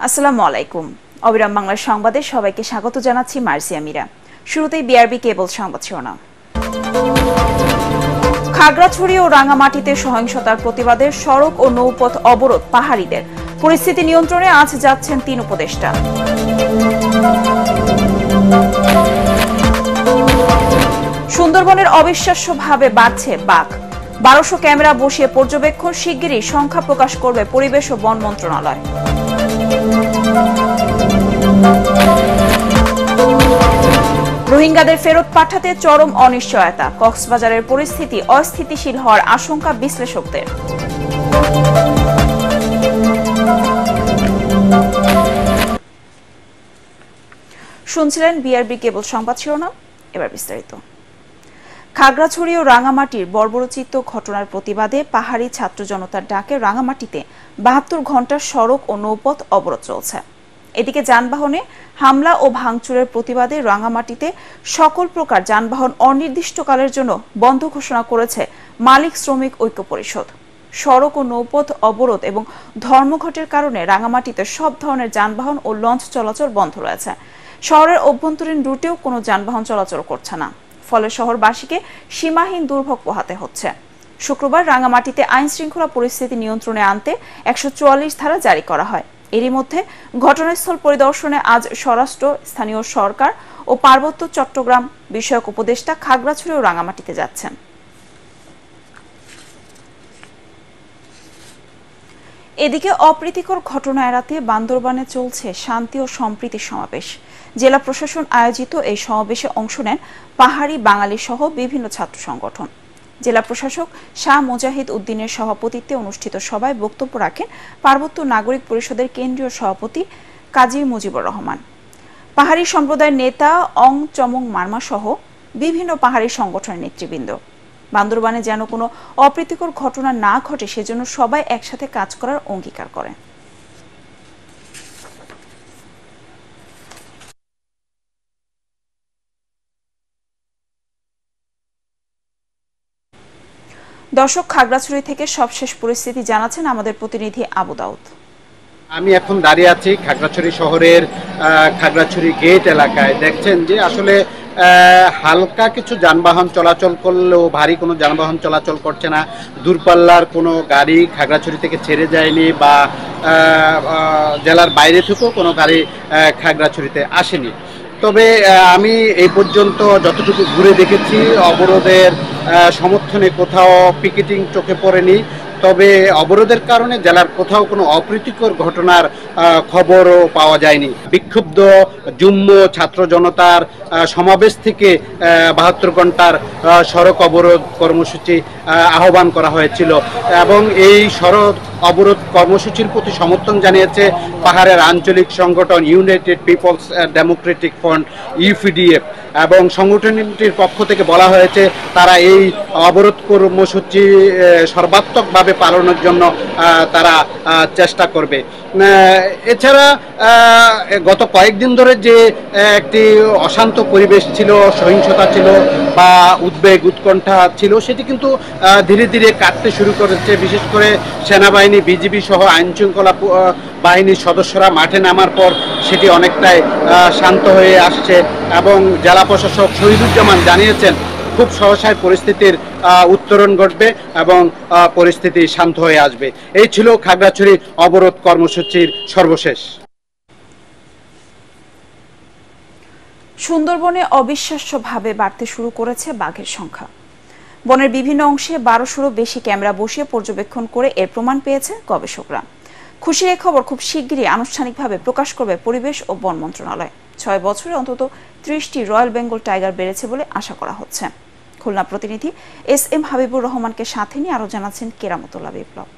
আসসালামু আলাইকুম। অবিরাম বাংলার সংবাদে সবাইকে স্বাগত জানাচ্ছি মার্জিয়া মীরা। শুরুতেই বিআরবি কেবল সংবাদ শিরোনাম। খাগড়াছড়ি ও রাঙামাটিতে সহিংসতার প্রতিবাদে সড়ক ও নৌপথ অবরোধ পাহাড়িদের। পরিস্থিতি নিয়ন্ত্রণে আজ যাচ্ছেন ৩ উপদেষ্টা। সুন্দরবনের অবিশ্বাস্যভাবে বাড়ছে বাঘ। ১২০০ ক্যামেরা বসিয়ে পর্যবেক্ষণ, শিগগিরই সংখ্যা প্রকাশ করবে পরিবেশ ও বন মন্ত্রণালয়। রোহিঙ্গাদের ফেরত পাঠাতে চরম অনিশ্চয়তা। কক্সবাজারের পরিস্থিতি অস্থিতিশীল হওয়ার আশঙ্কা বিশ্লেষকদের। শুনছিলেন বিআরবি কেবল সংবাদ শিরোনাম, এবার বিস্তারিত। খাগড়াছড়ি ও রাঙামাটির বর্বরোচিত ঘটনার প্রতিবাদে পাহাড়ি ছাত্র জনতার ডাকে রাঙামাটিতে ৭২ ঘণ্টার সড়ক ও নৌপথ অবরোধ চলছে। এদিকে যানবাহনে হামলা ও ভাঙচুরের প্রতিবাদে রাঙামাটিতে সকল প্রকার যানবাহন অনির্দিষ্টকালের জন্য বন্ধ ঘোষণা করেছে মালিক শ্রমিক ঐক্য পরিষদ। সড়ক ও নৌপথ অবরোধ এবং ধর্মঘটের কারণে রাঙামাটিতে সব ধরনের যানবাহন ও লঞ্চ চলাচল বন্ধ রয়েছে। শহরের অভ্যন্তরীণ রুটেও কোনো যানবাহন চলাচল করছে না, ফলে শহরবাসীকে সীমাহীন দুর্ভোগ পোহাতে হচ্ছে। শুক্রবার রাঙামাটিতে আইন শৃঙ্খলা পরিস্থিতি নিয়ন্ত্রণে আনতে ১৪৪ ধারা জারি করা হয়। এরই মধ্যে ঘটনাস্থল পরিদর্শনে আজ স্বরাষ্ট্র, স্থানীয় সরকার ও পার্বত্য চট্টগ্রাম বিষয়ক উপদেষ্টা খাগড়াছড়ি ও রাঙামাটিতে যাচ্ছেন। এদিকে অপ্রীতিকর ঘটনা এড়াতে বান্দরবানে চলছে শান্তি ও সম্প্রীতি সমাবেশ। জেলা প্রশাসন আয়োজিত এই সমাবেশে অংশ নেন পাহাড়ি বাঙালি সহ বিভিন্ন ছাত্র সংগঠন। জেলা প্রশাসক শাহ মুজাহিদ উদ্দিনের সভাপতিত্বে অনুষ্ঠিত সভায় বক্তব্য রাখেন পার্বত্য নাগরিক পরিষদের কেন্দ্রীয় সভাপতি কাজী মুজিবুর রহমান। পাহাড়ি সম্প্রদায়ের নেতা অং চমং মার্মা সহ বিভিন্ন পাহাড়ি সংগঠনের নেতৃবৃন্দ। বান্দরবানে যেন কোনো অপ্রীতিকর ঘটনা না ঘটে সেজন্য সবাই একসাথে কাজ করার অঙ্গীকার করেন। দর্শক, খাগড়াছড়ি থেকে সবশেষ পরিস্থিতি জানাচ্ছেন আমাদের প্রতিনিধি আবু দাউদ। আমি এখন দাঁড়িয়ে আছি খাগড়াছড়ি শহরের খাগড়াছড়ি গেট এলাকায়। দেখছেন যে আসলে হালকা কিছু যানবাহন চলাচল করলেও ভারী কোনো যানবাহন চলাচল করছে না। দূরপাল্লার কোনো গাড়ি খাগড়াছড়ি থেকে ছেড়ে যায়নি বা জেলার বাইরে থেকেও কোনো গাড়ি খাগড়াছড়িতে আসেনি। তবে আমি এই পর্যন্ত যতটুকু ঘুরে দেখেছি, অবরোধের সমর্থনে কোথাও পিকেটিং চোখে পড়েনি। তবে অবরোধের কারণে জেলার কোথাও কোনো অপ্রীতিকর ঘটনার খবরও পাওয়া যায়নি। বিক্ষুব্ধ যুগ্ম ছাত্র জনতার সমাবেশ থেকে ৭২ ঘণ্টার সড়ক অবরোধ কর্মসূচি আহ্বান করা হয়েছিল এবং এই সড়ক অবরোধ কর্মসূচির প্রতি সমর্থন জানিয়েছে পাহাড়ের আঞ্চলিক সংগঠন United People's Democratic Front UPDF এবং সংগঠনটির পক্ষ থেকে বলা হয়েছে তারা এই অবরোধ কর্মসূচি সর্বাত্মকভাবে পালনের জন্য তারা চেষ্টা করবে। এছাড়া গত কয়েকদিন ধরে যে একটি অশান্ত পরিবেশ ছিল, সহিংসতা ছিল বা উদ্বেগ উৎকণ্ঠা ছিল, সেটি কিন্তু ধীরে ধীরে কাটতে শুরু করেছে। বিশেষ করে সেনাবাহিনী, বিজিবি সহ আইনশৃঙ্খলা বাহিনীর সদস্যরা মাঠে নামার পর সেটি অনেকটাই শান্ত হয়ে আসছে এবং জেলা প্রশাসক শহীদুজ্জামান জানিয়েছেন খুব সহসায় পরিস্থিতির উত্তরণ ঘটবে এবং পরিস্থিতি শান্ত হয়ে আসবে। এই ছিল খাগড়াছড়ি অবরোধ কর্মসূচির সর্বশেষ। সুন্দরবনে অবিশ্বাস্যভাবে বাড়তে শুরু করেছে বাঘের সংখ্যা। বনের বিভিন্ন অংশে ১২০০রও বেশি ক্যামেরা বসিয়ে পর্যবেক্ষণ করে এর প্রমাণ পেয়েছে গবেষকরা। খুশির এই খবর খুব শিগগিরই আনুষ্ঠানিকভাবে প্রকাশ করবে পরিবেশ ও বন মন্ত্রণালয়। ৬ বছরে অন্তত ৩০টি রয়্যাল বেঙ্গল টাইগার বেড়েছে বলে আশা করা হচ্ছে। খুলনা প্রতিনিধি SM হাবিবুর রহমানকে সাথে নিয়ে আরো জানাচ্ছেন কেরামতুল্লাহ বিপ্লব।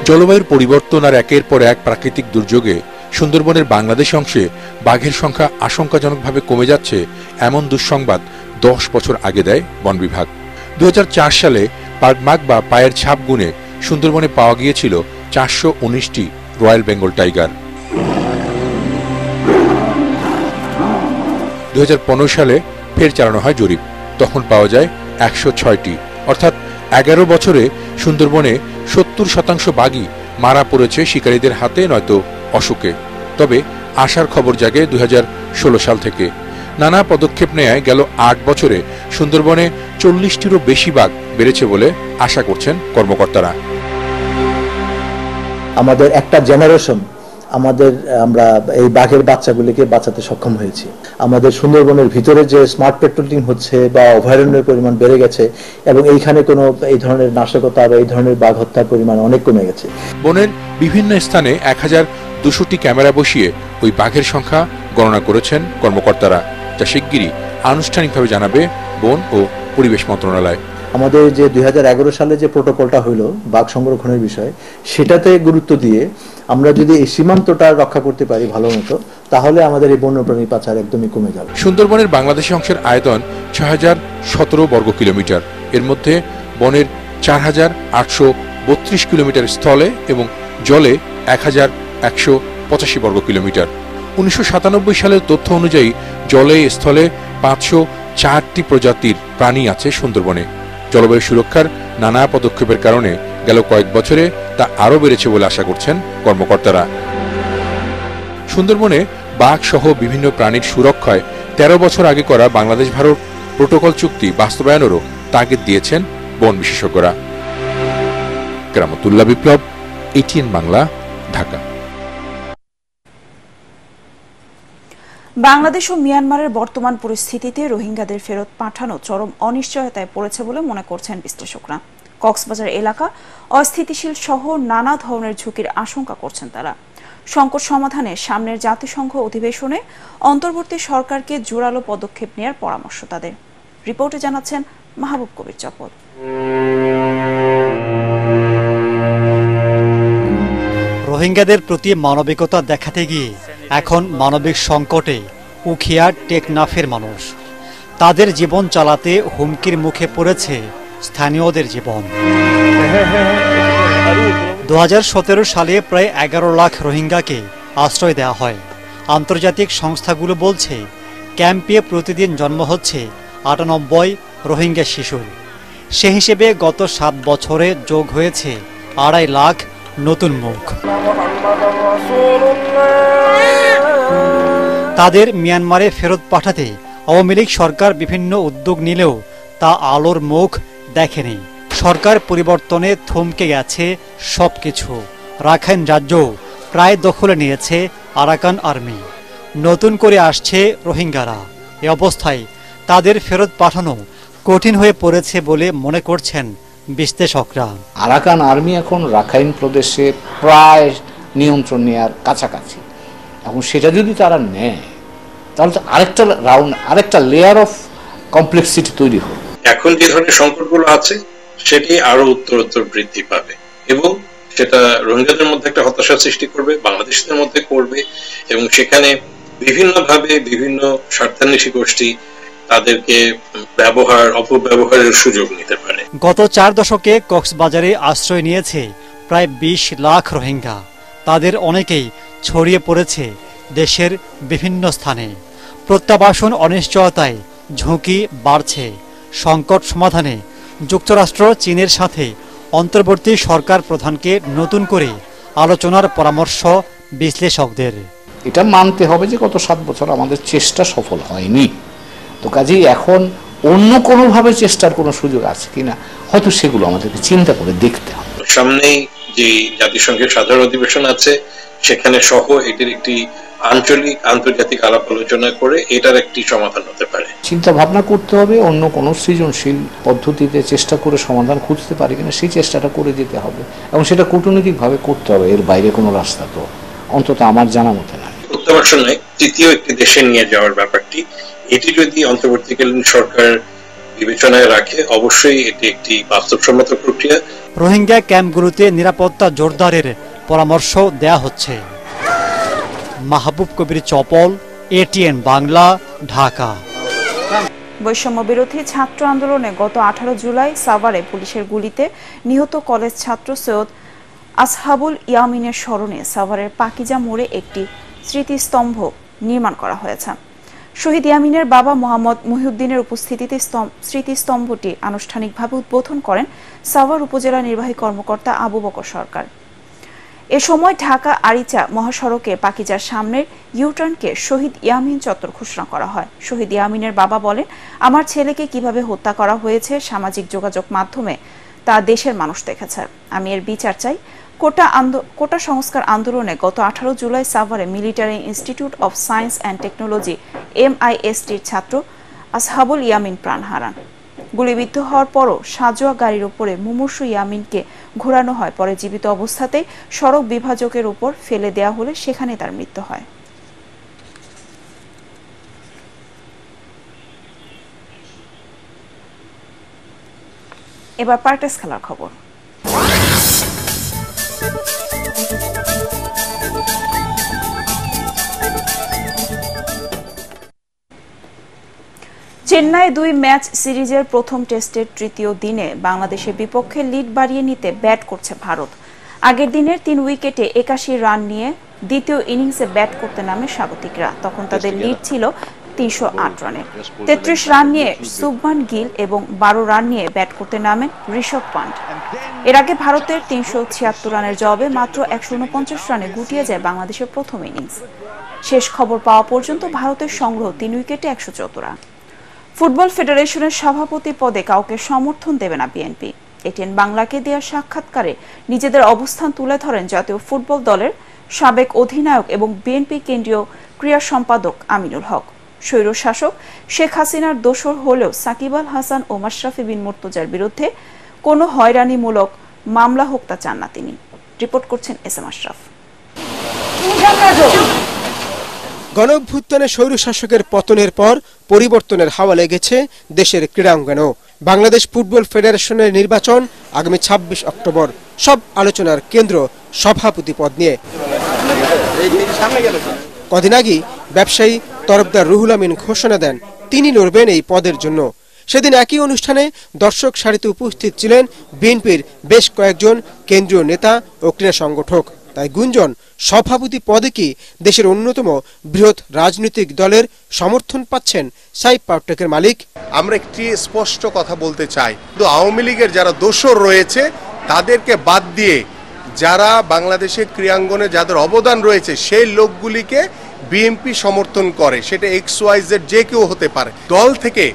জলবায়ুর পরিবর্তন আর একের পর এক প্রাকৃতিক দুর্যোগে সুন্দরবনের বাংলাদেশ অংশে বাঘের সংখ্যা আশঙ্কাজনকভাবে কমে যাচ্ছে, এমন দুঃসংবাদ 10 বছর আগে দেয় বন বিভাগ। 2004 সালে পার্কমার্ক বা পায়ের ছাপ গুণে সুন্দরবনে পাওয়া গিয়েছিল 419টি রয়্যাল বেঙ্গল টাইগার। 2015 সালে ফের চালানো হয় জরিপ। তখন পাওয়া যায় 106টি। অর্থাৎ 11 বছরে সুন্দরবনে 70% বাঘই মারা পড়েছে শিকারীদের হাতে নয়তো অসুখে। তবে আশার খবর জাগে 2016 সাল থেকে। নানা পদক্ষেপ নেয় গেল 8 বছরে সুন্দরবনে 40টিরও বেশি বাঘ বেড়েছে বলে আশা করছেন কর্মকর্তারা। আমাদের একটা জেনারেশন আমরা এই বাঘের বাচ্চাগুলিকে বাঁচাতে সক্ষম হয়েছি। আমাদের সুন্দরবনের ভিতরে যে স্মার্ট পেট্রোলিং হচ্ছে বা অভয়ারণ্যের পরিমাণ বেড়ে গেছে এবং এইখানে কোনো এই ধরনের নাশকতা বা এই ধরনের বাঘ হত্যার পরিমাণ অনেক কমে গেছে। বনের বিভিন্ন স্থানে 1200টি ক্যামেরা বসিয়ে ওই বাঘের সংখ্যা গণনা করেছেন কর্মকর্তারা, যা শিগগিরই আনুষ্ঠানিকভাবে জানাবে বন ও পরিবেশ মন্ত্রণালয়। আমাদের যে 2011 সালে যে প্রোটোকলটা হইলো বাঘ সংরক্ষণের বিষয়ে, সেটাতে গুরুত্ব দিয়ে আমরা যদি এই সীমান্তটা রক্ষা করতে পারি ভালো মতো, তাহলে আমাদের এই বন্যপ্রাণী পাচার একদমই কমে যাবে। সুন্দরবনের বাংলাদেশি অংশের আয়তন 6017 বর্গ কিলোমিটার। এর মধ্যে বনের 4832 কিলোমিটার স্থলে এবং জলে 1185 বর্গ কিলোমিটার। 1997 সালের তথ্য অনুযায়ী জলে স্থলে 504টি প্রজাতির প্রাণী আছে সুন্দরবনে। জলবায়ু সুরক্ষার নানা পদক্ষেপের কারণে গেল কয়েক বছরে তা আরও বেড়েছে বলে আশা করছেন কর্মকর্তারা। সুন্দরবনে বাঘ সহ বিভিন্ন প্রাণীর সুরক্ষায় 13 বছর আগে করা বাংলাদেশ ভারত প্রোটোকল চুক্তি বাস্তবায়নেরও তাগিদ দিয়েছেন বন বিশেষজ্ঞরা। কেরামতুল্লাহ বিপ্লব, ATN বাংলা, ঢাকা। বাংলাদেশ ও মিয়ানমারের বর্তমান পরিস্থিতিতে রোহিঙ্গাদের ফেরত পাঠানো চরম অনিশ্চয়তায় পড়েছে বলে মনে করছেন বিশ্লেষকরা। কক্সবাজার এলাকা অস্থিতিশীল সহ নানা ধরনের ঝুঁকির আশঙ্কা করছেন তারা। সংকট সমাধানে সামনের জাতিসংঘ অধিবেশনে অন্তর্বর্তী সরকারকে জোরালো পদক্ষেপ নেওয়ার পরামর্শ তাদের। রিপোর্টে জানাচ্ছেন মাহবুব কবির চপল। রোহিঙ্গাদের প্রতি মানবিকতা দেখাতে গিয়ে এখন মানবিক সংকটে উখিয়া টেকনাফের মানুষ। তাদের জীবন চালাতে হুমকির মুখে পড়েছে স্থানীয়দের জীবন। 2017 সালে প্রায় 11 লাখ রোহিঙ্গাকে আশ্রয় দেওয়া হয়। আন্তর্জাতিক সংস্থাগুলো বলছে ক্যাম্পে প্রতিদিন জন্ম হচ্ছে 98 রোহিঙ্গা শিশুর। সে হিসেবে গত 7 বছরে যোগ হয়েছে 2.5 লাখ নতুন মুখ। তাদের মিয়ানমারে ফেরত পাঠাতে আওয়ামী লীগ সরকার বিভিন্ন উদ্যোগ নিলেও তা আলোর মুখ দেখেনি। সরকার পরিবর্তনে থমকে গেছে সবকিছু। রাখাইন রাজ্য প্রায় দখলে নিয়েছে আরাকান আর্মি। নতুন করে আসছে রোহিঙ্গারা। এ অবস্থায় তাদের ফেরত পাঠানো কঠিন হয়ে পড়েছে বলে মনে করছেন বিশ্লেষকরা। আরাকান আর্মি এখন রাখাইন প্রদেশে প্রায় নিয়ন্ত্রণ নেওয়ার কাছাকাছি। এখন সেটা যদি তারা নেয় তাহলে তো আরেকটা লেয়ার অফ কমপ্লেক্সিটি তৈরি হবে। এখন যে ধরনের সংকটগুলো আছে সেটি আরো উত্তরোত্তর বৃদ্ধি পাবে এবং সেটা রোহিঙ্গাদের মধ্যে একটা হতাশা সৃষ্টি করবে, বাংলাদেশিদের মধ্যে করবে এবং সেখানে বিভিন্নভাবে বিভিন্ন স্বার্থান্বেষী গোষ্ঠী তাদেরকে অপব্যবহারের সুযোগ নিতে পারে। গত 4 দশকে কক্সবাজারে আশ্রয় নিয়েছে প্রায় 20 লাখ রোহিঙ্গা। তাদের অনেকেই ছড়িয়ে পড়েছে দেশের বিভিন্ন স্থানে। প্রত্যাবাসন অনিশ্চয়তায় ঝুঁকি বাড়ছে। সংকট সমাধানে যুক্তরাষ্ট্র চীনের সাথে অন্তর্বর্তী সরকার প্রধানকে নতুন করে আলোচনার পরামর্শ বিশ্লেষকদের। এটা মানতে হবে যে গত 7 বছর আমাদের চেষ্টা সফল হয়নি। তো কাজেই এখন অন্য কোনোভাবে চেষ্টার কোনো সুযোগ আছে কিনা হয়তো সেগুলো আমাদেরকে চিন্তা করে দেখতে হবে। সামনেই যে জাতিসংঘের সাধারণ অধিবেশন আছে সেখানে সহ এটির একটি আন্তর্জাতিক আলাপ আলোচনা করে এটার একটি সমাধান হতে পারে। চিন্তা ভাবনা করতে হবে অন্য কোনো সৃজনশীল পদ্ধতিতে চেষ্টা করে সমাধান খুঁজতে পারি কিনা সেই চেষ্টাটা করে যেতে হবে এবং সেটা কূটনৈতিকভাবে করতে হবে। এর বাইরে কোনো রাস্তা তো অন্তত আমার জানা মতে না। প্রত্যাবাসনে তৃতীয় একটি দেশে নিয়ে যাওয়ার ব্যাপারটি এটি যদি অন্তর্বর্তীকালীন সরকার বিবেচনায় রাখে অবশ্যই এটি একটি বাস্তবসম্মত প্রক্রিয়া। রোহিঙ্গা ক্যাম্পগুলোতে নিরাপত্তা জোরদারের পরামর্শ দেয়া হচ্ছে। মাহবুব কবির চপল, ATN বাংলা, ঢাকা। বৈষম্য বিরোধী ছাত্র আন্দোলনে গত 18 জুলাই সাভারে পুলিশের গুলিতে নিহত কলেজ ছাত্র সৈয়দ আসহাবুল ইয়ামিনের স্মরণে সাভারের পাকিজা মোড়ে একটি স্মৃতিস্তম্ভ নির্মাণ করা হয়েছে। শহীদ ইয়ামিনের বাবা মোহাম্মদ মহিউদ্দিনের উপস্থিতিতে স্মৃতিস্তম্ভটি আনুষ্ঠানিকভাবে উদ্বোধন করেন সাভার উপজেলা নির্বাহী কর্মকর্তা আবু বকর সরকার। এ সময় ঢাকা আরিচা মহাসড়কে পাকিজার সামনের ইউটার্নকে শহীদ ইয়ামিন চত্বর ঘোষণা করা হয়। শহীদ ইয়ামিনের বাবা বলেন, আমার ছেলেকে কিভাবে হত্যা করা হয়েছে সামাজিক যোগাযোগ মাধ্যমে তা দেশের মানুষ দেখেছে। আমি এর বিচার চাই। কোটা সংস্কার আন্দোলনে গত 18 জুলাই সাভারে military institute of science and technology MISTর ছাত্র আসহাবুল ইয়ামিন প্রাণ হারান। গুলিবিদ্ধ হওয়ার পরও সাজোয়া গাড়ির উপরে মুমূর্ষু ইয়ামিনকে ঘোরানো হয়। পরে জীবিত অবস্থাতেই সড়ক বিভাজকের উপর ফেলে দেয়া হলে সেখানে তার মৃত্যু হয়। এবার পার্টেস খেলার খবর। চেন্নাই 2 ম্যাচ সিরিজের প্রথম টেস্টের তৃতীয় দিনে বাংলাদেশের বিপক্ষে লিড বাড়িয়ে নিতে ব্যাট করছে ভারত। আগের দিনের 3 উইকেটে 81 রান নিয়ে দ্বিতীয় ইনিংসে ব্যাট করতে নামে স্বাগতিকরা। তখন তাদের লিড ছিল 308 রানে। 33 রান নিয়ে শুভমান গিল এবং 12 রান নিয়ে ব্যাট করতে নামেন ঋষভ পান্ট। এর আগে ভারতের 376 রানের জবাবে মাত্র 149 রানে গুটিয়ে যায় বাংলাদেশের প্রথম ইনিংস। শেষ খবর পাওয়া পর্যন্ত ভারতের সংগ্রহ 3 উইকেটে 114 রান। ফুটবল ফেডারেশনের সভাপতি পদে কাউকে সমর্থন দেবে না বিএনপি। এটিএন বাংলাকে দেওয়া সাক্ষাৎকারে নিজেদের অবস্থান তুলে ধরেন জাতীয় ফুটবল দলের সাবেক অধিনায়ক এবং বিএনপি কেন্দ্রীয় ক্রীড়া সম্পাদক আমিনুল হক। স্বৈরশাসক শেখ হাসিনার দোসর হলেও সাকিব আল হাসান ও মাশরাফি বিন মুর্তজার বিরুদ্ধে কোনো হয়রানিমূলক মামলা হোক তা চান না তিনি। রিপোর্ট করছেন এসএম আশরাফ। গণঅভ্যুত্থানে স্বৈরশাসকের পতনের পর পরিবর্তনের হাওয়া লেগেছে দেশের ক্রীড়াঙ্গনেও। বাংলাদেশ ফুটবল ফেডারেশনের নির্বাচন আগামী 26 অক্টোবর। সব আলোচনার কেন্দ্র সভাপতি পদ নিয়ে। কদিন আগেই ব্যবসায়ী তরফদার রুহুল আমিন ঘোষণা দেন তিনি লড়বেন এই পদের জন্য। সেদিন একই অনুষ্ঠানে দর্শক সারিতে উপস্থিত ছিলেন বিএনপির বেশ কয়েকজন কেন্দ্রীয় নেতা ও ক্রীড়া সংগঠক। তাই গুঞ্জন সভাপতি পদে কি দেশের অন্যতম বৃহৎ রাজনৈতিক দলের সমর্থন পাচ্ছেন সাইপ পাওটেকের মালিক। আমরা একটি স্পষ্ট কথা বলতে চাই, তো আওয়ামী লীগের যারা দোসর রয়েছে তাদেরকে বাদ দিয়ে যারা বাংলাদেশের ক্রীড়াঙ্গনে যাদের অবদান রয়েছে সেই লোকগুলিকে বিএনপি সমর্থন করে। সেটা XYZ যে কেউ হতে পারে। দল থেকে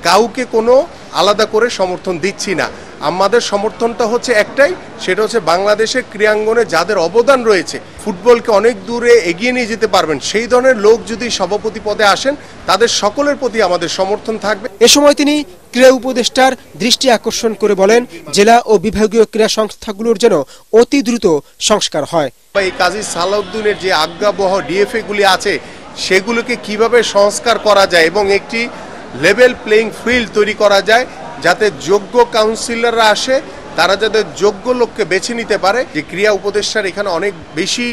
কাউকে কোনো আলাদা করে সমর্থন দিচ্ছি না। আমাদের সমর্থনটা হচ্ছে একটাই, সেটা হচ্ছে বাংলাদেশের ক্রীড়াঙ্গনে যাদের অবদান রয়েছে, ফুটবলকে অনেক দূরে এগিয়ে নিয়ে যেতে পারবেন সেই ধরনের লোক যদি সভাপতি পদে আসেন তাদের সকলের প্রতি আমাদের সমর্থন থাকবে। এ সময় তিনি ক্রীড়া উপদেষ্টার দৃষ্টি আকর্ষণ করে বলেন জেলা ও বিভাগীয় ক্রীড়া সংস্থাগুলোর যেন অতি দ্রুত সংস্কার হয়। এই কাজী সালাউদ্দিনের যে আজ্ঞাবহ DFA গুলি আছে সেগুলোকে কিভাবে সংস্কার করা যায় এবং একটি লেভেল প্লেইং ফিল্ড তৈরি করা যায় যাতে যোগ্য কাউন্সিলররা আসে, তারা যাতে যোগ্য লোককে বেছে নিতে পারে। যে ক্রীড়া উপদেষ্টার এখানে অনেক বেশি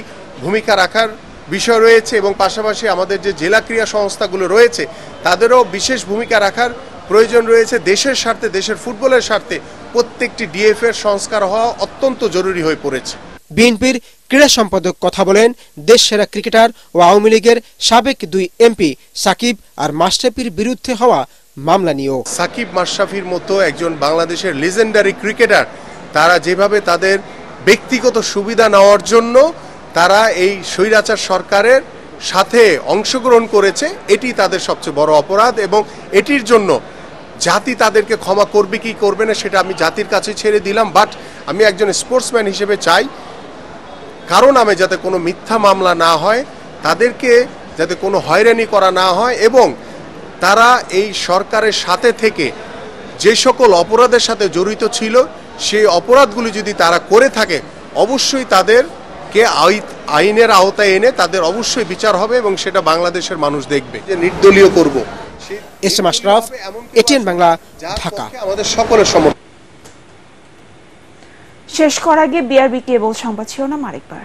ভূমিকা রাখার বিষয় রয়েছে এবং পাশাপাশি আমাদের যে জেলা ক্রীড়া সংস্থাগুলো রয়েছে তাদেরও বিশেষ ভূমিকা রাখার প্রয়োজন রয়েছে। দেশের স্বার্থে, দেশের ফুটবলের স্বার্থে প্রত্যেকটি DFA এর সংস্কার হওয়া অত্যন্ত জরুরি হয়ে পড়েছে। বিএনপির ক্রীড়া সম্পাদক কথা বলেন দেশ সেরা ক্রিকেটার ও আওয়ামী লীগের সাবেক 2 MP সাকিব আর মাশরাফির বিরুদ্ধে হওয়া মামলা নিয়েও। সাকিব মাশরাফির মতো একজন বাংলাদেশের লিজেন্ডারি ক্রিকেটার, তারা যেভাবে তাদের ব্যক্তিগত সুবিধা নেওয়ার জন্য তারা এই স্বৈরাচার সরকারের সাথে অংশগ্রহণ করেছে, এটি তাদের সবচেয়ে বড় অপরাধ এবং এটির জন্য জাতি তাদেরকে ক্ষমা করবে কি করবে না সেটা আমি জাতির কাছে ছেড়ে দিলাম। বাট আমি একজন স্পোর্টসম্যান হিসেবে চাই কারো নামে যাতে কোনো মিথ্যা মামলা না হয়, তাদেরকে যাতে কোনো হয়রানি করা না হয় এবং তারা এই সরকারের সাথে থেকে যে সকল অপরাধের সাথে জড়িত ছিল সেই অপরাধগুলি যদি তারা করে থাকে অবশ্যই তাদেরকে আইনের আওতায় এনে তাদের অবশ্যই বিচার হবে এবং সেটা বাংলাদেশের মানুষ দেখবে। যে নির্দলীয় করব। SM Ashraf, ATN Bangla, Dhaka. আমাদের সকলের সমর্থন। শেষ করার আগে BRB কেবল সংবাদ শিরোনাম আরেকবার।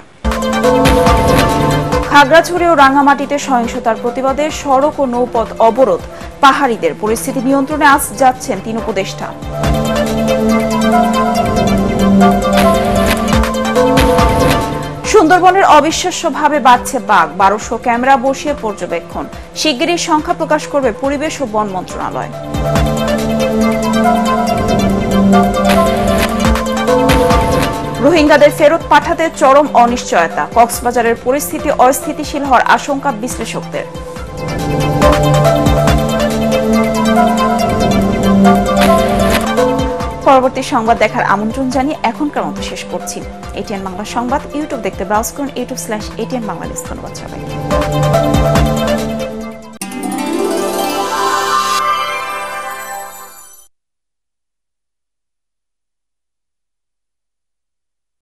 খাগড়াছড়ি ও রাঙামাটিতে সহিংসতার প্রতিবাদে সড়ক ও নৌপথ অবরোধ পাহাড়িদের। পরিস্থিতি নিয়ন্ত্রণে আজ যাচ্ছেন 3 উপদেষ্টা। সুন্দরবনের অবিশ্বাস্যভাবে বাড়ছে বাঘ, 1200 ক্যামেরা বসিয়ে পর্যবেক্ষণ। শিগগিরই সংখ্যা প্রকাশ করবে পরিবেশ ও বন মন্ত্রণালয়। রোহিঙ্গাদের ফেরত পাঠাতে চরম অনিশ্চয়তা, কক্সবাজারের পরিস্থিতি অস্থিতিশীল হওয়ার আশঙ্কা বিশ্লেষকদের। পরবর্তী সংবাদ দেখার আমন্ত্রণ জানিয়ে এখনকার মতো শেষ করছি। এটিএন বাংলা সংবাদ ইউটিউব দেখতে ব্রাউজ করুন youtube/ATN Bangladesh। ধন্যবাদ সবাইকে।